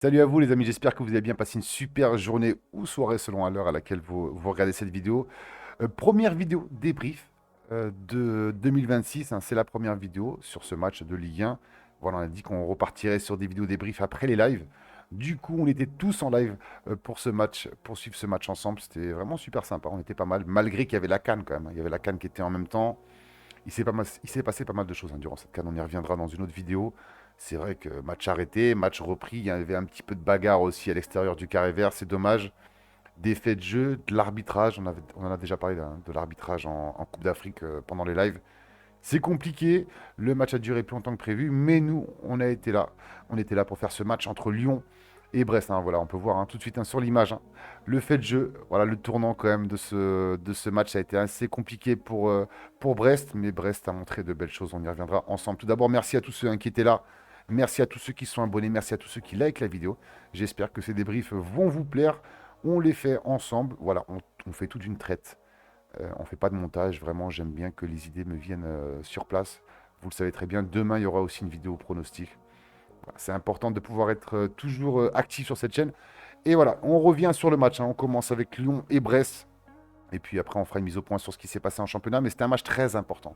Salut à vous les amis, j'espère que vous avez bien passé une super journée ou soirée selon à l'heure à laquelle vous regardez cette vidéo. Première vidéo débrief de 2026, hein, c'est la première vidéo sur ce match de Ligue 1. Voilà, on a dit qu'on repartirait sur des vidéos débrief après les lives. Du coup, on était tous en live pour ce match, pour suivre ce match ensemble. C'était vraiment super sympa, on était pas mal, malgré qu'il y avait la CAN quand même, hein. Il y avait la CAN qui était en même temps. Il s'est passé pas mal de choses, hein, durant cette CAN. On y reviendra dans une autre vidéo. C'est vrai que match arrêté, match repris. Il y avait un petit peu de bagarre aussi à l'extérieur du carré vert. C'est dommage. Des faits de jeu, de l'arbitrage. On en a déjà parlé, hein, de l'arbitrage en Coupe d'Afrique pendant les lives. C'est compliqué. Le match a duré plus longtemps que prévu. Mais nous, on a été là. On était là pour faire ce match entre Lyon et Brest, hein. Voilà, on peut voir, hein, tout de suite, hein, sur l'image, hein, le fait de jeu. Voilà, le tournant quand même de ce match, ça a été assez compliqué pour Brest, mais Brest a montré de belles choses. On y reviendra ensemble. Tout d'abord, merci à tous ceux, hein, qui étaient là. Merci à tous ceux qui sont abonnés. Merci à tous ceux qui likent la vidéo. J'espère que ces débriefs vont vous plaire. On les fait ensemble. Voilà, on fait tout d'une traite. On fait pas de montage. Vraiment, j'aime bien que les idées me viennent sur place. Vous le savez très bien. Demain, il y aura aussi une vidéo pronostic. Voilà, c'est important de pouvoir être toujours actif sur cette chaîne. Et voilà, on revient sur le match, hein. On commence avec Lyon et Brest. Et puis après, on fera une mise au point sur ce qui s'est passé en championnat. Mais c'était un match très important.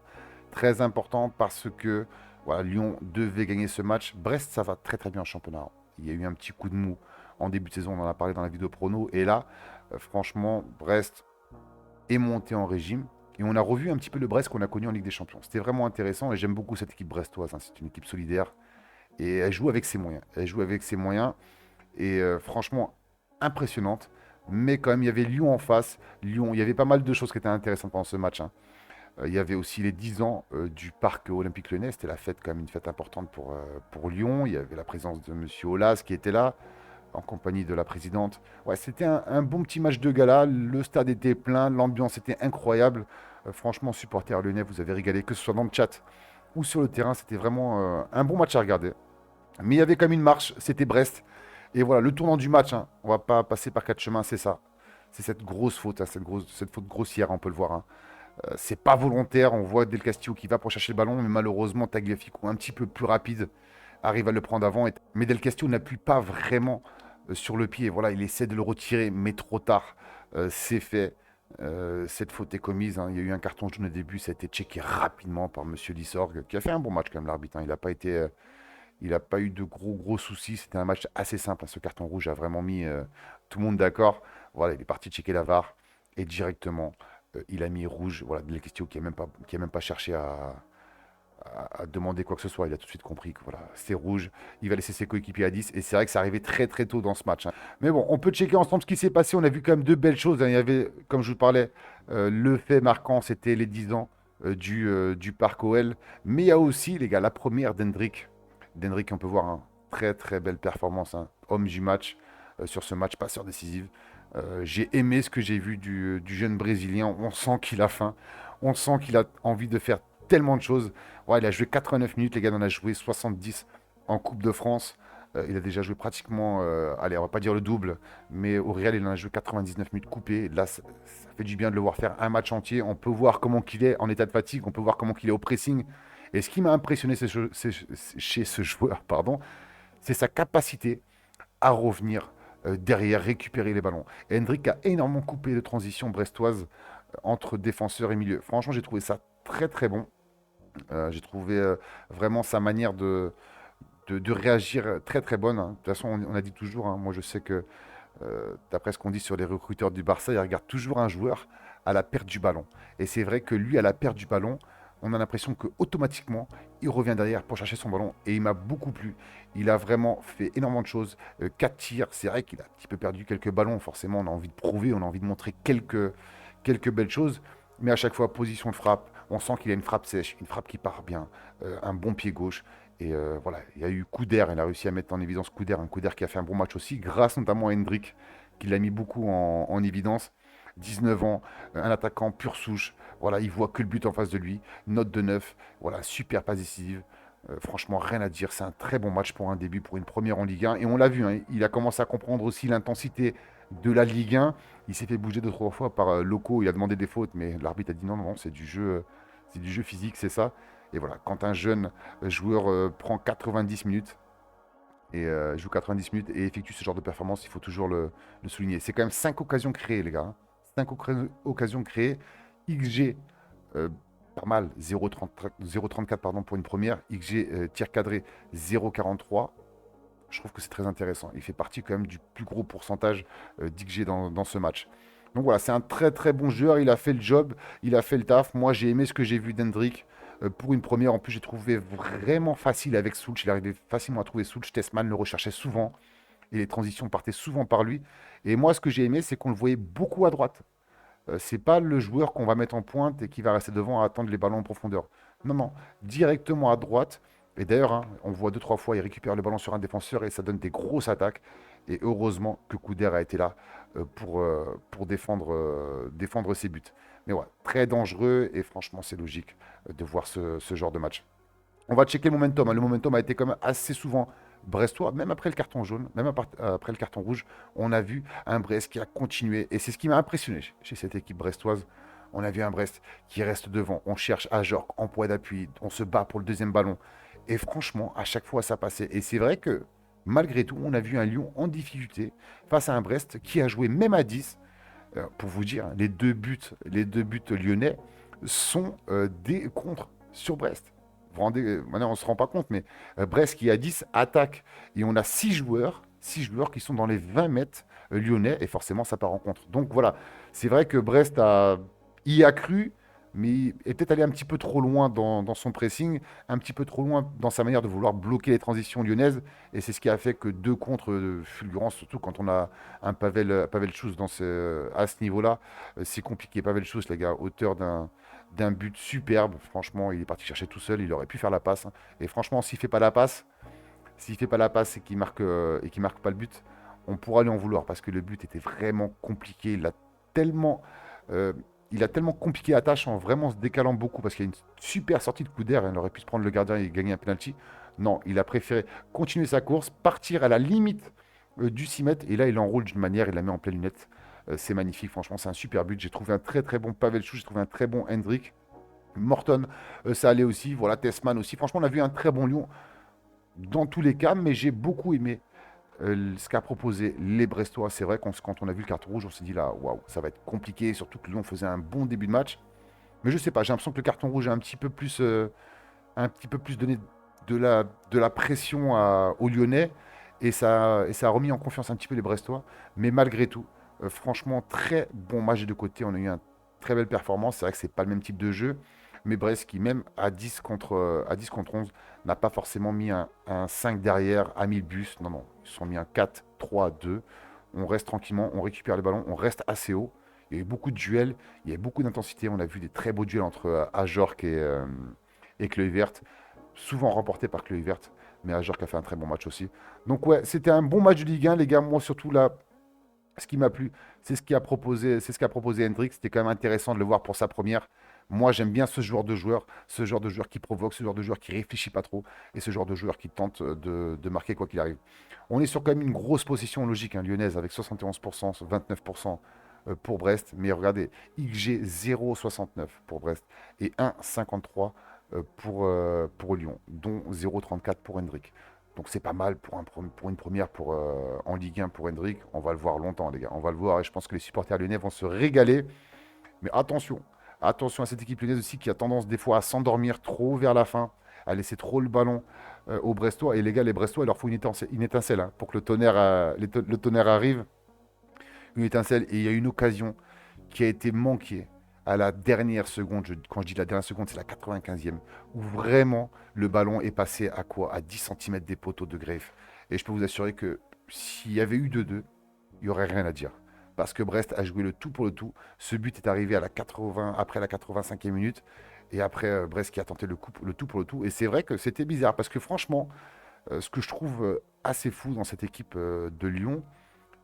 Très important parce que voilà, Lyon devait gagner ce match. Brest, ça va très très bien en championnat. Il y a eu un petit coup de mou en début de saison. On en a parlé dans la vidéo prono. Et là, franchement, Brest est monté en régime. Et on a revu un petit peu le Brest qu'on a connu en Ligue des Champions. C'était vraiment intéressant. Et j'aime beaucoup cette équipe brestoise, hein. C'est une équipe solidaire. Et elle joue avec ses moyens. Elle joue avec ses moyens. Et franchement, impressionnante. Mais quand même, il y avait Lyon en face. Lyon, il y avait pas mal de choses qui étaient intéressantes pendant ce match, hein. Il y avait aussi les 10 ans du parc olympique lyonnais. C'était la fête, quand même, une fête importante pour Lyon. Il y avait la présence de Monsieur Aulas qui était là, en compagnie de la présidente. Ouais, c'était un bon petit match de gala. Le stade était plein, l'ambiance était incroyable. Franchement, supporters lyonnais, vous avez régalé, que ce soit dans le chat ou sur le terrain. C'était vraiment un bon match à regarder. Mais il y avait quand même une marche, c'était Brest. Et voilà, le tournant du match, hein, on va pas passer par quatre chemins, c'est ça. C'est cette grosse faute, hein, cette faute grossière, on peut le voir, hein. C'est pas volontaire, on voit Del Castillo qui va pour chercher le ballon, mais malheureusement Tagliafico, un petit peu plus rapide, arrive à le prendre avant. Mais Del Castillo n'appuie pas vraiment sur le pied. Voilà, il essaie de le retirer, mais trop tard. C'est fait. Cette faute est commise, hein. Il y a eu un carton jaune au début, ça a été checké rapidement par Monsieur Lissorg, qui a fait un bon match quand même, l'arbitre, hein. Il n'a pas eu de gros soucis. C'était un match assez simple, hein. Ce carton rouge a vraiment mis tout le monde d'accord. Voilà, il est parti checker la VAR et directement, il a mis rouge. Voilà, Del Castillo qui a même pas cherché à demander quoi que ce soit. Il a tout de suite compris que voilà, c'est rouge. Il va laisser ses coéquipiers à 10. Et c'est vrai que ça arrivait très très tôt dans ce match, hein. Mais bon, on peut checker ensemble ce qui s'est passé. On a vu quand même deux belles choses, hein. Il y avait, comme je vous parlais, le fait marquant, c'était les 10 ans du parc OL. Mais il y a aussi, les gars, la première d'Hendrick. D'Hendrick, on peut voir, hein, très très belle performance, hein. Homme du match sur ce match, passeur décisif. J'ai aimé ce que j'ai vu du jeune Brésilien. On sent qu'il a faim. On sent qu'il a envie de faire tellement de choses. Ouais, il a joué 89 minutes, les gars, il en a joué 70 en Coupe de France. Il a déjà joué pratiquement, allez, on va pas dire le double, mais au Real, il en a joué 99 minutes coupées. Là, ça fait du bien de le voir faire un match entier. On peut voir comment qu'il est en état de fatigue, on peut voir comment qu'il est au pressing. Et ce qui m'a impressionné chez ce joueur, pardon, c'est sa capacité à revenir derrière, récupérer les ballons. Et Hendrick a énormément coupé de transition brestoise entre défenseur et milieu. Franchement, j'ai trouvé ça très très bon. J'ai trouvé vraiment sa manière de réagir très très bonne, hein. De toute façon, on a dit toujours, hein, moi je sais que d'après ce qu'on dit sur les recruteurs du Barça, ils regardent toujours un joueur à la perte du ballon. Et c'est vrai que lui, à la perte du ballon, on a l'impression que automatiquement, il revient derrière pour chercher son ballon. Et il m'a beaucoup plu. Il a vraiment fait énormément de choses. 4 tirs, c'est vrai qu'il a un petit peu perdu quelques ballons. Forcément, on a envie de prouver, on a envie de montrer quelques belles choses. Mais à chaque fois, position de frappe, on sent qu'il a une frappe sèche, une frappe qui part bien, un bon pied gauche. Et voilà, il y a eu Couder, il a réussi à mettre en évidence Couder, un Couder qui a fait un bon match aussi, grâce notamment à Hendrick, qui l'a mis beaucoup en évidence. 19 ans, un attaquant pur souche, voilà, il voit que le but en face de lui, note de 9, voilà, super passe décisive. Franchement, rien à dire, c'est un très bon match pour un début, pour une première en Ligue 1. Et on l'a vu, hein, il a commencé à comprendre aussi l'intensité de la Ligue 1. Il s'est fait bouger deux, trois fois par Loco, il a demandé des fautes, mais l'arbitre a dit non, non, c'est du jeu physique, c'est ça. Et voilà, quand un jeune joueur prend 90 minutes, et joue 90 minutes et effectue ce genre de performance, il faut toujours le souligner. C'est quand même 5 occasions créées, les gars, hein. 5 occasions créées. XG, euh, pas mal, 0,34 pardon, pour une première. XG tir cadré, 0,43. Je trouve que c'est très intéressant. Il fait partie quand même du plus gros pourcentage d'XG dans ce match. Donc voilà, c'est un très très bon joueur. Il a fait le job, il a fait le taf. Moi, j'ai aimé ce que j'ai vu d'Hendrick. Pour une première, en plus, j'ai trouvé vraiment facile avec Soulch. Il arrivait facilement à trouver Soulch. Tessman le recherchait souvent et les transitions partaient souvent par lui. Et moi, ce que j'ai aimé, c'est qu'on le voyait beaucoup à droite. C'est pas le joueur qu'on va mettre en pointe et qui va rester devant à attendre les ballons en profondeur. Non, non, directement à droite. Et d'ailleurs, hein, on voit deux, trois fois, il récupère le ballon sur un défenseur et ça donne des grosses attaques. Et heureusement que Couder a été là pour défendre ses buts. Mais ouais, très dangereux et franchement, c'est logique de voir ce genre de match. On va checker le momentum, hein. Le momentum a été quand même assez souvent brestois, même après le carton jaune, même après le carton rouge, on a vu un Brest qui a continué. Et c'est ce qui m'a impressionné chez cette équipe brestoise. On a vu un Brest qui reste devant. On cherche à Ajorc en poids d'appui. On se bat pour le deuxième ballon. Et franchement, à chaque fois, ça passait. Et c'est vrai que malgré tout, on a vu un Lyon en difficulté face à un Brest qui a joué même à 10. Pour vous dire, les deux buts lyonnais sont des contres sur Brest. Vous rendez, maintenant, on ne se rend pas compte, mais Brest qui a 10 attaque et on a 6 joueurs qui sont dans les 20 mètres lyonnais et forcément ça part en contre. Donc voilà, c'est vrai que y a cru, mais est peut-être allé un petit peu trop loin dans son pressing, un petit peu trop loin dans sa manière de vouloir bloquer les transitions lyonnaises et c'est ce qui a fait que deux contre fulgurants, surtout quand on a un Pavel Chous à ce niveau-là, c'est compliqué. Pavel Chous, les gars, auteur d'un but superbe. Franchement, il est parti chercher tout seul. Il aurait pu faire la passe, hein. Et franchement, s'il fait pas la passe et qu'il marque pas le but, on pourra lui en vouloir parce que le but était vraiment compliqué. Tellement, euh, il a tellement compliqué la tâche en vraiment se décalant beaucoup parce qu'il y a une super sortie de coup d'air. Il aurait pu se prendre le gardien et gagner un penalty. Non, il a préféré continuer sa course, partir à la limite du 6 mètres. Et là, il enroule d'une manière, il la met en pleine lunette. C'est magnifique, franchement, c'est un super but. J'ai trouvé un très très bon Pavel Chou, j'ai trouvé un très bon Hendrick. Morton, ça allait aussi. Voilà, Tessman aussi. Franchement, on a vu un très bon Lyon dans tous les cas, mais j'ai beaucoup aimé ce qu'a proposé les Brestois. C'est vrai quand on a vu le carton rouge, on s'est dit là, waouh, ça va être compliqué, surtout que Lyon faisait un bon début de match. Mais je sais pas, j'ai l'impression que le carton rouge a un petit peu plus donné de la pression aux Lyonnais et ça a remis en confiance un petit peu les Brestois. Mais malgré tout, franchement, très bon match des deux côtés. On a eu une très belle performance. C'est vrai que c'est pas le même type de jeu. Mais Brest, qui même à 10 contre 11, n'a pas forcément mis un 5 derrière, a mis le bus. Non, non, ils se sont mis un 4-3-2. On reste tranquillement, on récupère le ballon, on reste assez haut. Il y a eu beaucoup de duels, il y a eu beaucoup d'intensité. On a vu des très beaux duels entre Ajorc et Kluivert, souvent remportés par Kluivert, mais Ajorc a fait un très bon match aussi. Donc ouais, c'était un bon match de Ligue 1, les gars. Moi surtout là, ce qui m'a plu, c'est ce qu'a proposé Hendrick. C'était quand même intéressant de le voir pour sa première. Moi, j'aime bien ce genre de joueur qui provoque, ce genre de joueur qui réfléchit pas trop, et ce genre de joueur qui tente de marquer quoi qu'il arrive. On est sur quand même une grosse position logique, hein, lyonnaise, avec 71%, 29% pour Brest. Mais regardez, XG 0,69 pour Brest et 1,53 pour Lyon, dont 0,34 pour Hendrick. Donc c'est pas mal pour une première en Ligue 1 pour Hendrick. On va le voir longtemps, les gars. On va le voir et je pense que les supporters lyonnais vont se régaler. Mais attention, attention à cette équipe lyonnaise aussi qui a tendance des fois à s'endormir trop vers la fin, à laisser trop le ballon aux Brestois. Et les gars, les Brestois, il leur faut une étincelle, hein, pour que le tonnerre arrive. Une étincelle. Et il y a une occasion qui a été manquée à la dernière seconde. Quand je dis la dernière seconde, c'est la 95e, où vraiment le ballon est passé à quoi? À 10 centimètres des poteaux de Greff. Et je peux vous assurer que s'il y avait eu 2-2, il n'y aurait rien à dire. Parce que Brest a joué le tout pour le tout. Ce but est arrivé après la 85e minute. Et après, Brest qui a tenté le tout pour le tout. Et c'est vrai que c'était bizarre. Parce que franchement, ce que je trouve assez fou dans cette équipe de Lyon,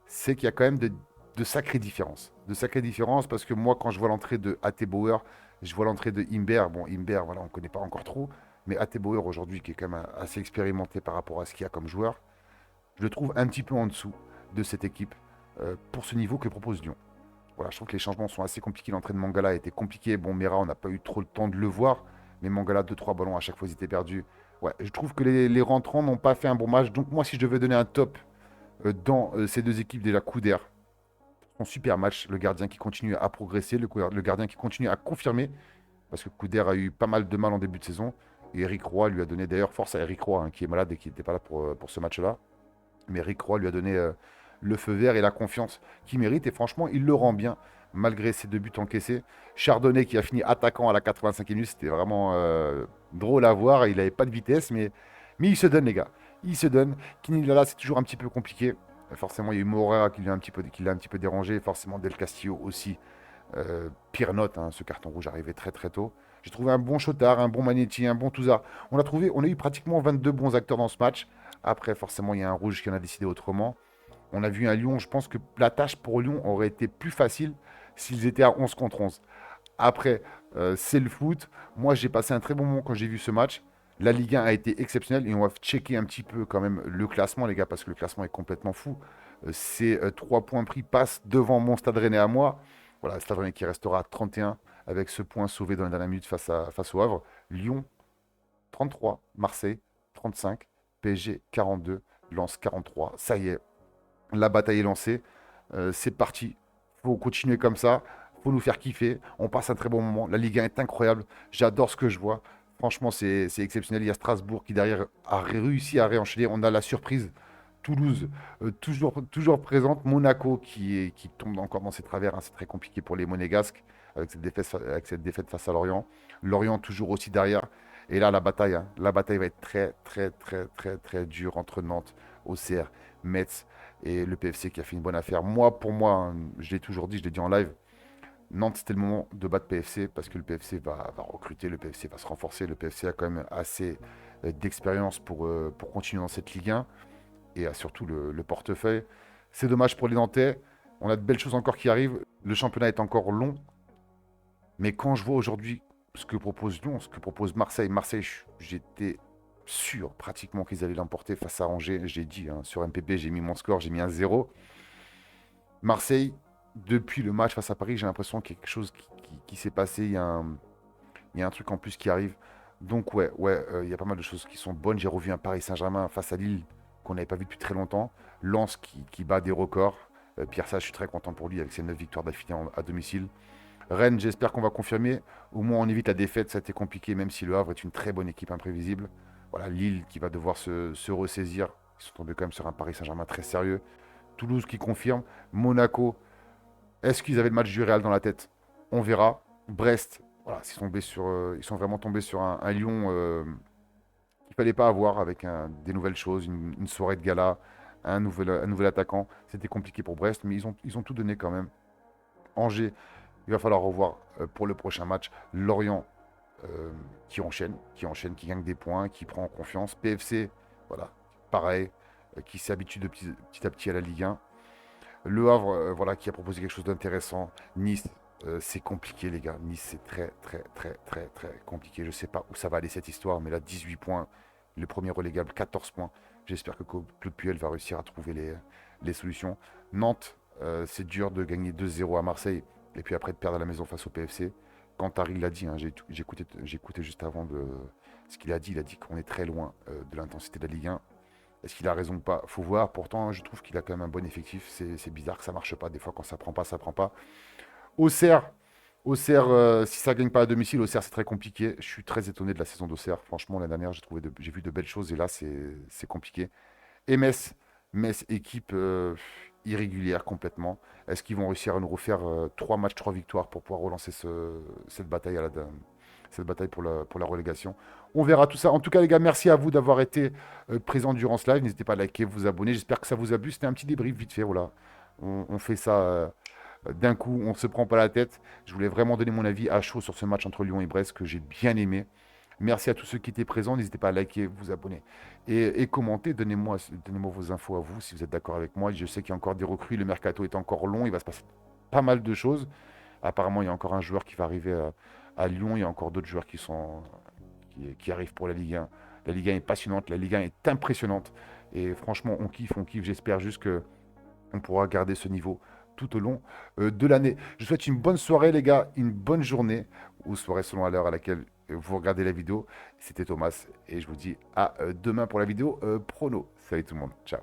c'est qu'il y a quand même de sacrées différences. De sacrées différences parce que moi, quand je vois l'entrée de A.T. Bauer, je vois l'entrée de Imber. Bon, Imber, voilà, on ne connaît pas encore trop. Mais A.T. Bauer aujourd'hui, qui est quand même assez expérimenté par rapport à ce qu'il y a comme joueur, je le trouve un petit peu en dessous de cette équipe pour ce niveau que propose Lyon. Voilà, je trouve que les changements sont assez compliqués. L'entrée de Mangala a été compliquée. Bon, Mera, on n'a pas eu trop le temps de le voir. Mais Mangala, deux trois ballons, à chaque fois, ils étaient perdus. Ouais, je trouve que les rentrants n'ont pas fait un bon match. Donc moi, si je devais donner un top dans ces deux équipes, déjà Couder, son super match, le gardien qui continue à progresser, le gardien qui continue à confirmer, parce que Couder a eu pas mal de mal en début de saison. Et Eric Roy lui a donné, d'ailleurs, force à Eric Roy, hein, qui est malade et qui n'était pas là pour ce match-là. Mais Eric Roy lui a donné le feu vert et la confiance qu'il mérite. Et franchement, il le rend bien, malgré ses deux buts encaissés. Chardonnay qui a fini attaquant à la 85e minute, c'était vraiment drôle à voir. Il n'avait pas de vitesse, mais il se donne, les gars. Il se donne. Kinilala, c'est toujours un petit peu compliqué. Forcément, il y a eu Moura qui l'a un petit peu dérangé. Forcément, Del Castillo aussi. Pire note, hein, ce carton rouge arrivé très très tôt. J'ai trouvé un bon Chotard, un bon Magnetti, un bon Touza. On a eu pratiquement 22 bons acteurs dans ce match. Après, forcément, il y a un rouge qui en a décidé autrement. On a vu un Lyon, je pense que la tâche pour Lyon aurait été plus facile s'ils étaient à 11 contre 11. Après, c'est le foot. Moi, j'ai passé un très bon moment quand j'ai vu ce match. La Ligue 1 a été exceptionnelle et on va checker un petit peu quand même le classement, les gars, parce que le classement est complètement fou. C'est 3 points pris, passe devant mon Stade Rennais à moi. Voilà, le Stade Rennais qui restera à 31 avec ce point sauvé dans la dernière minute face au Havre. Lyon, 33, Marseille, 35, PSG, 42, Lens, 43. Ça y est, la bataille est lancée. C'est parti. Faut continuer comme ça. Faut nous faire kiffer. On passe un très bon moment. La Ligue 1 est incroyable. J'adore ce que je vois. Franchement, c'est exceptionnel. Il y a Strasbourg qui derrière a réussi à réenchaîner. On a la surprise. Toulouse, toujours présente. Monaco qui tombe encore dans ses travers, hein. C'est très compliqué pour les Monégasques avec cette défaite face à Lorient. Lorient toujours aussi derrière. Et là, la bataille, hein. La bataille va être très, très, très, très, très dure entre Nantes, Auxerre, Metz et le PFC qui a fait une bonne affaire. Moi, pour moi, hein, je l'ai toujours dit, je l'ai dit en live, Nantes, c'était le moment de battre PFC parce que le PFC va recruter, le PFC va se renforcer. Le PFC a quand même assez d'expérience pour continuer dans cette Ligue 1 et a surtout le portefeuille. C'est dommage pour les Nantais. On a de belles choses encore qui arrivent. Le championnat est encore long. Mais quand je vois aujourd'hui ce que propose Lyon, ce que propose Marseille, j'étais sûr pratiquement qu'ils allaient l'emporter face à Angers. J'ai dit, hein, sur MPP, j'ai mis mon score, j'ai mis un 0. Marseille, depuis le match face à Paris, j'ai l'impression qu'il y a quelque chose qui s'est passé. Il y a un truc en plus qui arrive. Donc ouais, il y a pas mal de choses qui sont bonnes. J'ai revu un Paris Saint-Germain face à Lille qu'on n'avait pas vu depuis très longtemps. Lens qui bat des records. Pierre Sage, je suis très content pour lui avec ses 9 victoires d'affilée à domicile. Rennes, j'espère qu'on va confirmer. Au moins, on évite la défaite. Ça a été compliqué, même si le Havre est une très bonne équipe imprévisible. Voilà, Lille qui va devoir se ressaisir. Ils sont tombés quand même sur un Paris Saint-Germain très sérieux. Toulouse qui confirme. Monaco, est-ce qu'ils avaient le match du Real dans la tête? On verra. Brest, voilà, ils sont vraiment tombés sur un Lyon qu'il ne fallait pas avoir avec des nouvelles choses, une soirée de gala, un nouvel attaquant. C'était compliqué pour Brest, mais ils ont tout donné quand même. Angers, il va falloir revoir pour le prochain match. Lorient qui gagne des points, qui prend en confiance. PFC, voilà, pareil, qui s'habitue de petit à petit à la Ligue 1. Le Havre, voilà, qui a proposé quelque chose d'intéressant. Nice, c'est compliqué, les gars. Nice, c'est très, très, très, très, très compliqué. Je ne sais pas où ça va aller cette histoire, mais là, 18 points. Le premier relégable, 14 points. J'espère que Claude Puel va réussir à trouver les solutions. Nantes, c'est dur de gagner 2-0 à Marseille et puis après de perdre à la maison face au PFC. Cantaril l'a dit, hein, j'ai écouté juste avant ce qu'il a dit. Il a dit qu'on est très loin de l'intensité de la Ligue 1. Est-ce qu'il a raison ou pas? Faut voir. Pourtant, je trouve qu'il a quand même un bon effectif. C'est bizarre que ça marche pas. Des fois, quand ça prend pas, ça prend pas. Auxerre, si ça gagne pas à domicile, Auxerre, c'est très compliqué. Je suis très étonné de la saison d'Auxerre. Franchement, l'année dernière, j'ai vu de belles choses et là, c'est compliqué. Et Metz, équipe irrégulière complètement. Est-ce qu'ils vont réussir à nous refaire 3 matchs, 3 victoires pour pouvoir relancer cette bataille pour la relégation? On verra tout ça. En tout cas, les gars, merci à vous d'avoir été présents durant ce live. N'hésitez pas à liker, vous abonner. J'espère que ça vous a plu. C'était un petit débrief vite fait. Voilà. On fait ça d'un coup. On ne se prend pas la tête. Je voulais vraiment donner mon avis à chaud sur ce match entre Lyon et Brest que j'ai bien aimé. Merci à tous ceux qui étaient présents. N'hésitez pas à liker, vous abonner et commenter. Donnez-moi vos infos à vous si vous êtes d'accord avec moi. Je sais qu'il y a encore des recrues. Le mercato est encore long. Il va se passer pas mal de choses. Apparemment, il y a encore un joueur qui va arriver à Lyon. Il y a encore d'autres joueurs qui arrivent pour la Ligue 1. La Ligue 1 est passionnante. La Ligue 1 est impressionnante. Et franchement, on kiffe, on kiffe. J'espère juste qu'on pourra garder ce niveau tout au long de l'année. Je vous souhaite une bonne soirée, les gars. Une bonne journée. Ou soirée selon à l'heure à laquelle vous regardez la vidéo. C'était Thomas et je vous dis à demain pour la vidéo prono. Salut tout le monde, ciao.